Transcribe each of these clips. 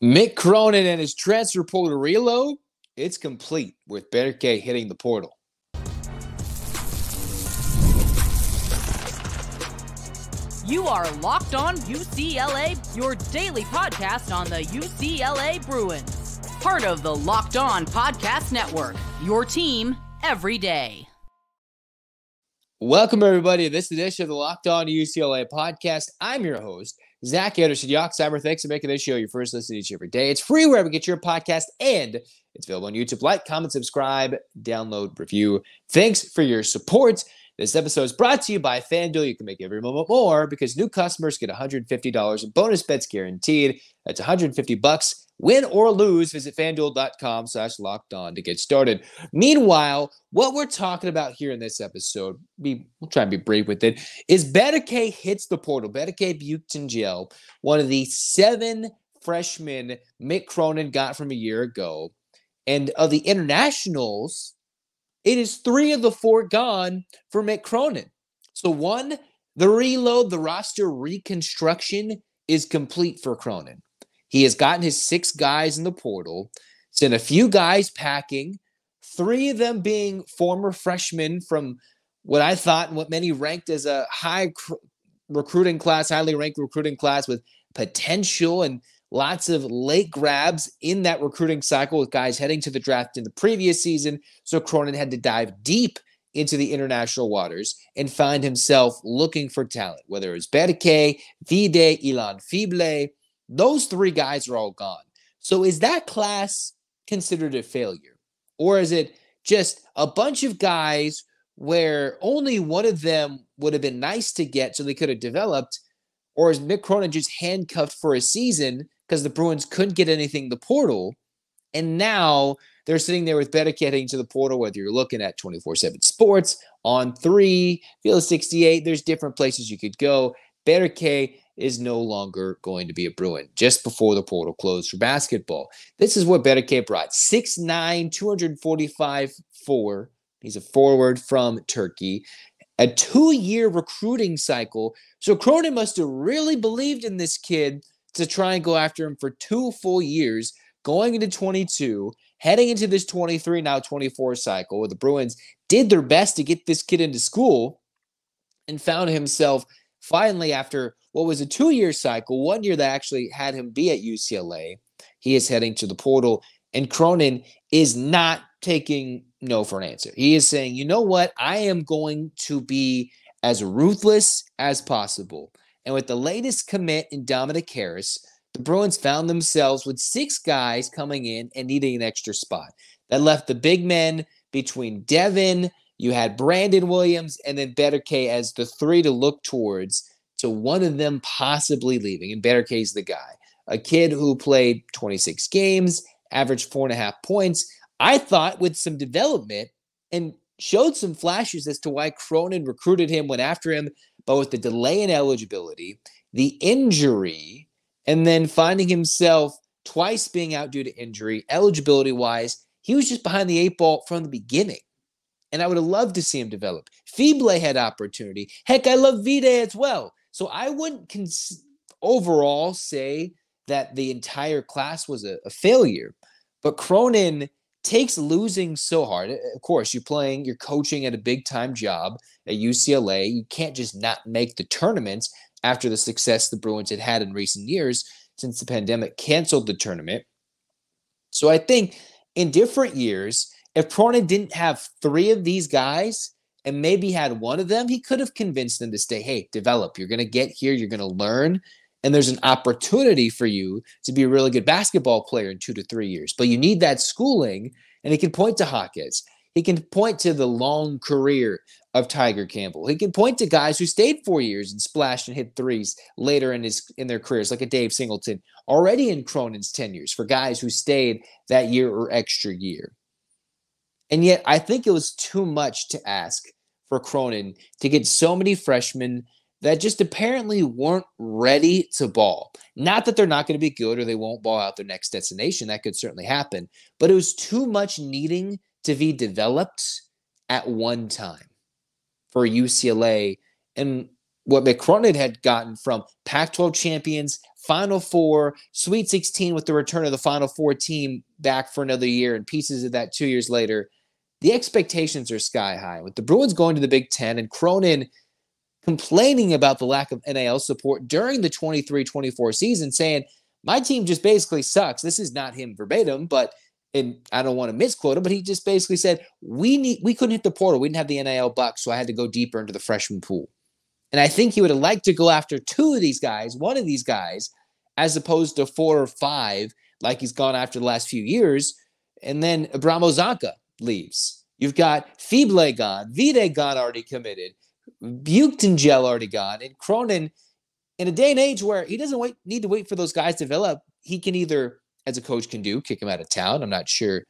Mick Cronin and his transfer portal reload, it's complete with Berke hitting the portal. You are Locked On UCLA, your daily podcast on the UCLA Bruins. Part of the Locked On Podcast Network, your team every day. Welcome, everybody, to this edition of the Locked On UCLA podcast. I'm your host, Zach Anderson-Yoxsimer. Thanks for making this show your first listen each every day. It's free wherever you get your podcast, and it's available on YouTube. Like, comment, subscribe, download, review. Thanks for your support. This episode is brought to you by FanDuel. You can make every moment more because new customers get $150 in bonus bets guaranteed. That's $150. Win or lose, visit FanDuel.com/lockedon to get started. Meanwhile, what we're talking about here in this episode, we'll try and be brief with it, is Berke hits the portal. Berke Buyuktuncel, one of the 7 freshmen Mick Cronin got from a year ago. And of the internationals, it is 3 of the 4 gone for Mick Cronin. So one, the reload, the roster reconstruction is complete for Cronin. He has gotten his 6 guys in the portal, sent a few guys packing, 3 of them being former freshmen from what I thought and what many ranked as a highly ranked recruiting class with potential and lots of late grabs in that recruiting cycle with guys heading to the draft in the previous season. So Cronin had to dive deep into the international waters and find himself looking for talent, whether it's Berke, Vide, Ilan Fible. Those 3 guys are all gone. So is that class considered a failure? Or is it just a bunch of guys where only one of them would have been nice to get so they could have developed? Or is Mick Cronin just handcuffed for a season because the Bruins couldn't get anything in the portal? And now they're sitting there with Berke heading to the portal, whether you're looking at 24/7 Sports, On3, Field 68, there's different places you could go. Berke is no longer going to be a Bruin just before the portal closed for basketball. This is what Berke brought. 6'9", 245'4". He's a forward from Turkey. A 2-year recruiting cycle. So Cronin must have really believed in this kid to try and go after him for 2 full years, going into 22, heading into this 23, now 24 cycle, where the Bruins did their best to get this kid into school and found himself finally, after what was a 2-year cycle, 1 year that actually had him be at UCLA, he is heading to the portal, and Cronin is not taking no for an answer. He is saying, you know what? I am going to be as ruthless as possible. And with the latest commit in Dominick Harris, the Bruins found themselves with 6 guys coming in and needing an extra spot. That left the big men between Devin, you had Brandon Williams, and then Berke as the 3 to look towards, to one of them possibly leaving. And Berke's the guy. A kid who played 26 games, averaged 4.5 points. I thought with some development and showed some flashes as to why Cronin recruited him, went after him, but with the delay in eligibility, the injury, and then finding himself twice being out due to injury, eligibility-wise, he was just behind the 8 ball from the beginning. And I would have loved to see him develop. Fible had opportunity. Heck, I love Vide as well. So I wouldn't overall say that the entire class was a failure. But Cronin takes losing so hard. Of course, you're coaching at a big-time job at UCLA. You can't just not make the tournaments after the success the Bruins had in recent years since the pandemic canceled the tournament. So I think in different years, if Cronin didn't have 3 of these guys and maybe had one of them, he could have convinced them to stay. Hey, develop. You're going to get here. You're going to learn. And there's an opportunity for you to be a really good basketball player in 2 to 3 years. But you need that schooling. And he can point to Hawkins. He can point to the long career of Tiger Campbell. He can point to guys who stayed 4 years and splashed and hit threes later in their careers, like a Dave Singleton, already in Cronin's tenures, for guys who stayed that year or extra year. And yet, I think it was too much to ask for Cronin to get so many freshmen that just apparently weren't ready to ball. Not that they're not going to be good or they won't ball out their next destination. That could certainly happen. But it was too much needing to be developed at one time for UCLA. And what Mick Cronin had gotten from Pac-12 champions, Final Four, Sweet 16 with the return of the Final Four team back for another year and pieces of that 2 years later, the expectations are sky high. With the Bruins going to the Big Ten and Cronin complaining about the lack of NIL support during the 23-24 season, saying, my team just basically sucks. This is not him verbatim, but and I don't want to misquote him, but he just basically said, we couldn't hit the portal. We didn't have the NIL bucks, so I had to go deeper into the freshman pool. And I think he would have liked to go after two of these guys, one of these guys, as opposed to 4 or 5, like he's gone after the last few years. And then Abramo Zanka leaves. You've got Fible gone, Vide gone, already committed, Buyuktuncel already gone, and Cronin, in a day and age where he doesn't need to wait for those guys to develop, he can either, as a coach can do, kick him out of town. I'm not sure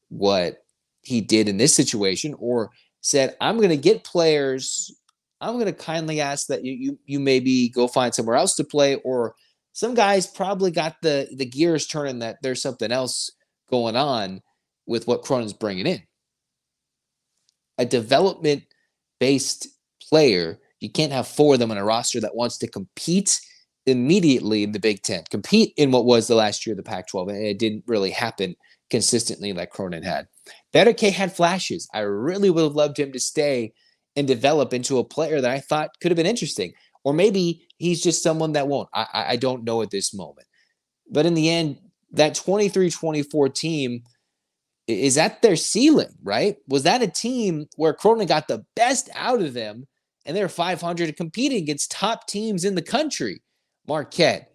what he did in this situation, or said, I'm going to get players. I'm going to kindly ask that you maybe go find somewhere else to play, or some guys probably got the gears turning that there's something else going on with what Cronin's bringing in. A development-based player, you can't have 4 of them on a roster that wants to compete immediately in the Big Ten, compete in what was the last year of the Pac-12, and it didn't really happen consistently like Cronin had. Berke had flashes. I really would have loved him to stay and develop into a player that I thought could have been interesting. Or maybe he's just someone that won't. I don't know at this moment. But in the end, that 23-24 team, is that their ceiling, right? Was that a team where Cronin got the best out of them and they're 500 competing against top teams in the country? Marquette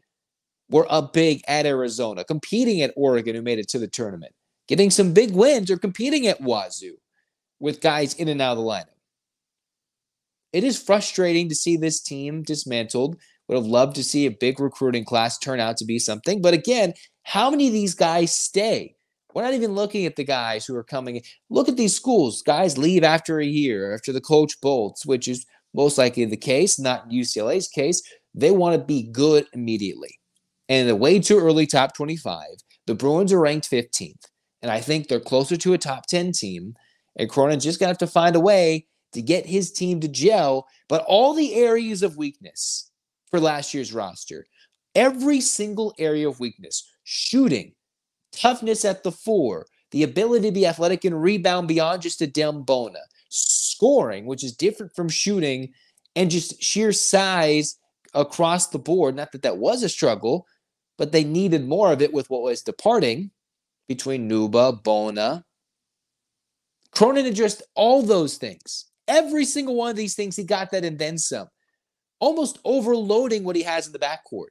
were up big at Arizona, competing at Oregon, who made it to the tournament, getting some big wins, or competing at Wazoo with guys in and out of the lineup. It is frustrating to see this team dismantled. Would have loved to see a big recruiting class turn out to be something. But again, how many of these guys stay? We're not even looking at the guys who are coming in. Look at these schools. Guys leave after a year, after the coach bolts, which is most likely the case, not UCLA's case. They want to be good immediately. And in the way too early top 25, the Bruins are ranked 15th. And I think they're closer to a top 10 team. And Cronin's just going to have to find a way to get his team to gel. But all the areas of weakness for last year's roster, every single area of weakness, shooting, toughness at the 4, the ability to be athletic and rebound beyond just a dumb bona, scoring, which is different from shooting, and just sheer size across the board. Not that that was a struggle, but they needed more of it with what was departing between Nuba, Bona. Cronin addressed all those things. Every single one of these things, he got that and then some. Almost overloading what he has in the backcourt.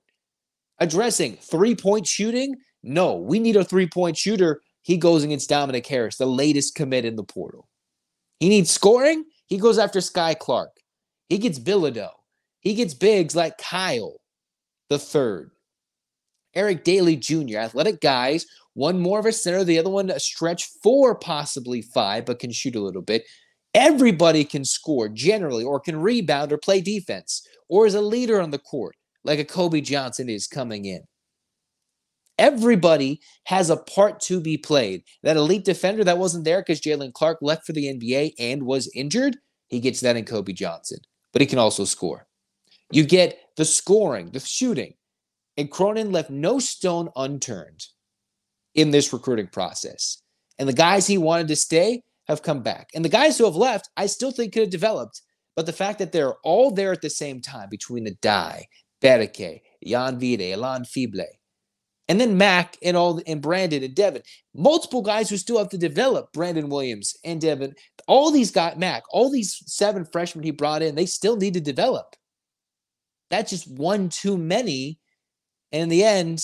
Addressing three-point shooting. No, we need a three-point shooter. He goes against Dominick Harris, the latest commit in the portal. He needs scoring. He goes after Skyy Clark. He gets Bilodeau. He gets bigs like Kyle the third. Eric Dailey Jr., athletic guys. One more of a center, the other one a stretch 4, possibly 5, but can shoot a little bit. Everybody can score generally, or can rebound or play defense, or is a leader on the court, like a Kobe Johnson is coming in. Everybody has a part to be played. That elite defender that wasn't there because Jalen Clark left for the NBA and was injured, he gets that in Kobe Johnson. But he can also score. You get the scoring, the shooting. And Cronin left no stone unturned in this recruiting process. And the guys he wanted to stay have come back. And the guys who have left, I still think could have developed. But the fact that they're all there at the same time between the Dye, Berke, Jan Vide, Elan Fible, and then Mac and Brandon and Devin. Multiple guys who still have to develop. Brandon Williams and Devin. All these guys, Mac, all these 7 freshmen he brought in, they still need to develop. That's just one too many. And in the end,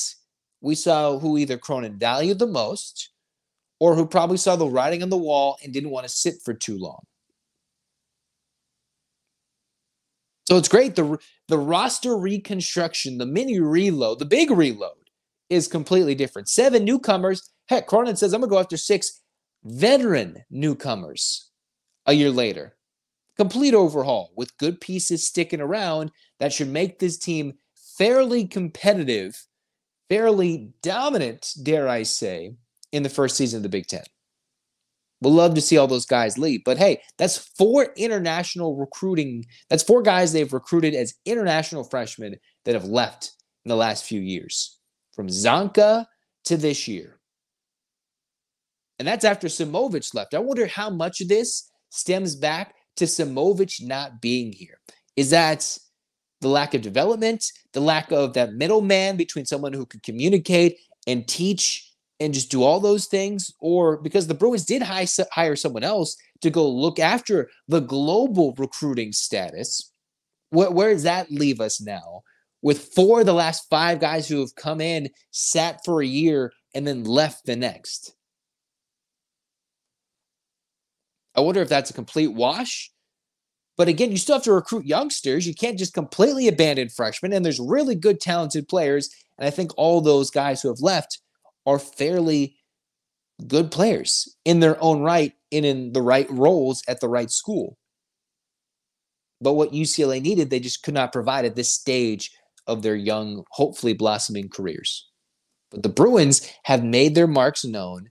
we saw who either Cronin valued the most or who probably saw the writing on the wall and didn't want to sit for too long. So it's great. The roster reconstruction, the mini reload, the big reload is completely different. 7 newcomers. Heck, Cronin says, I'm going to go after 6 veteran newcomers a year later. Complete overhaul with good pieces sticking around that should make this team fairly competitive, fairly dominant, dare I say, in the first season of the Big Ten. We'll love to see all those guys leave. But hey, that's 4 international recruiting. That's 4 guys they've recruited as international freshmen that have left in the last few years, from Zonka to this year. And that's after Simovic left. I wonder how much of this stems back to Simovic not being here. Is that the lack of development, the lack of that middleman between someone who could communicate and teach and just do all those things? Or because the Bruins did hire someone else to go look after the global recruiting status, where does that leave us now? With 4 of the last 5 guys who have come in, sat for a year, and then left the next. I wonder if that's a complete wash. But again, you still have to recruit youngsters. You can't just completely abandon freshmen. And there's really good, talented players. And I think all those guys who have left are fairly good players in their own right and in the right roles at the right school. But what UCLA needed, they just could not provide at this stage of their young, hopefully blossoming careers. But the Bruins have made their marks known,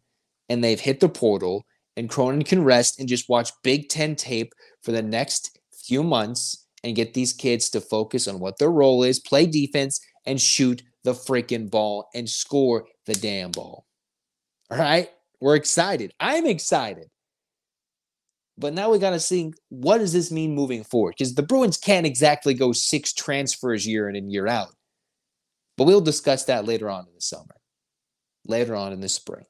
and they've hit the portal, and Cronin can rest and just watch Big Ten tape for the next few months and get these kids to focus on what their role is, play defense, and shoot the freaking ball and score the damn ball. All right? We're excited. I'm excited. But now we got to see, what does this mean moving forward? Because the Bruins can't exactly go 6 transfers year in and year out. But we'll discuss that later on in the summer. Later on in the spring.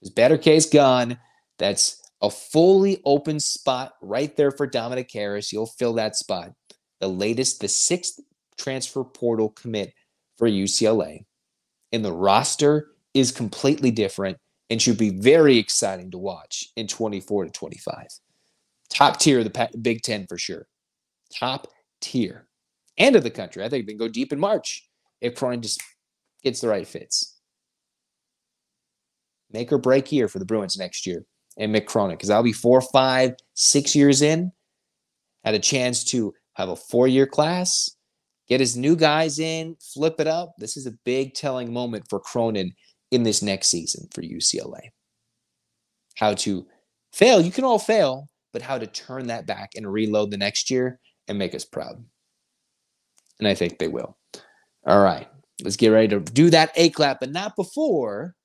Because Berke's gone. That's a fully open spot right there for Dominick Harris. You'll fill that spot. The 6th transfer portal commit for UCLA. And the roster is completely different and should be very exciting to watch in 24 to 25. Top tier of the Big Ten for sure. Top tier. And of the country. I think they can go deep in March if Cronin just gets the right fits. Make or break year for the Bruins next year and Mick Cronin, because I'll be 4, 5, 6 years in, had a chance to have a 4-year class, get his new guys in, flip it up. This is a big telling moment for Cronin in this next season for UCLA. How to fail, you can all fail, but how to turn that back and reload the next year and make us proud. And I think they will. All right, let's get ready to do that A-clap, but not before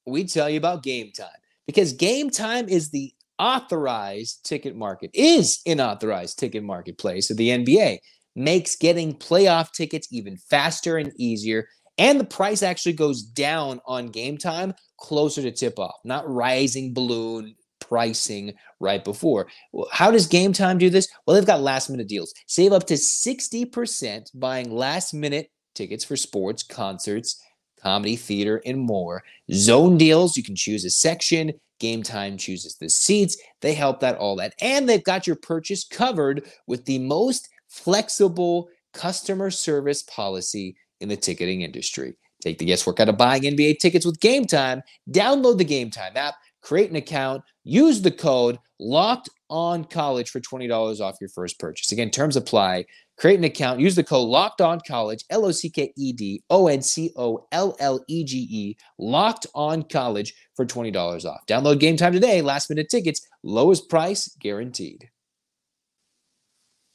we tell you about Game Time. Because Game Time is the authorized ticket market, is an authorized ticket marketplace of the NBA. Makes getting playoff tickets even faster and easier. And the price actually goes down on Game Time closer to tip-off, not rising balloon pricing right before. Well, how does Game Time do this? Well, they've got last-minute deals. Save up to 60% buying last-minute tickets for sports, concerts, comedy, theater, and more. Zone deals, you can choose a section. Game Time chooses the seats. They help that, all that. And they've got your purchase covered with the most flexible customer service policy in the ticketing industry. Take the guesswork out of buying NBA tickets with Game Time. Download the Game Time app, create an account, use the code LOCKEDONCollege for $20 off your first purchase. Again, terms apply. Create an account, use the code LOCKEDONCollege, LOCKEDONCOLLEGE, LOCKEDONCollege for $20 off. Download Game Time today. Last minute tickets, lowest price guaranteed.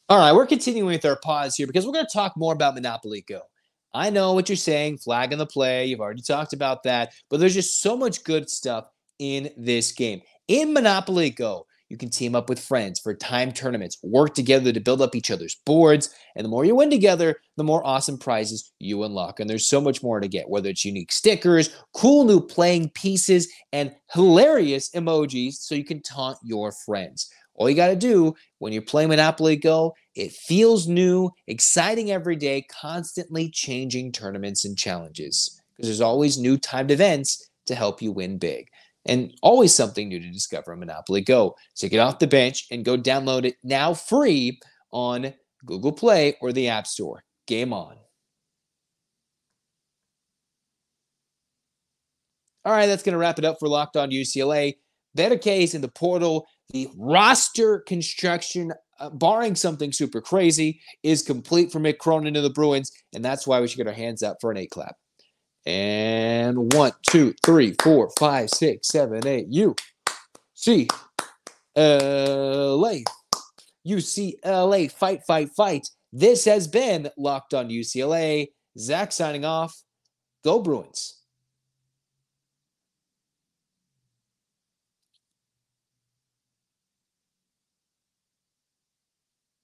All right, we're continuing with our pause here because we're going to talk more about Monopoly Go. I know what you're saying, flag on the play. You've already talked about that, but there's just so much good stuff in this game. In Monopoly Go, you can team up with friends for time tournaments, work together to build up each other's boards, and the more you win together, the more awesome prizes you unlock. And there's so much more to get, whether it's unique stickers, cool new playing pieces, and hilarious emojis so you can taunt your friends. All you got to do when you're playing Monopoly Go, it feels new, exciting every day, constantly changing tournaments and challenges. Because there's always new timed events to help you win big. And always something new to discover in Monopoly Go. So get off the bench and go download it now free on Google Play or the App Store. Game on. All right, that's going to wrap it up for Locked On UCLA. Better case in the portal. The roster construction, barring something super crazy, is complete for Mick Cronin and the Bruins, and that's why we should get our hands up for an A-clap. And 1, 2, 3, 4, 5, 6, 7, 8. UCLA. UCLA. Fight, fight, fight. This has been Locked On UCLA. Zach signing off. Go Bruins.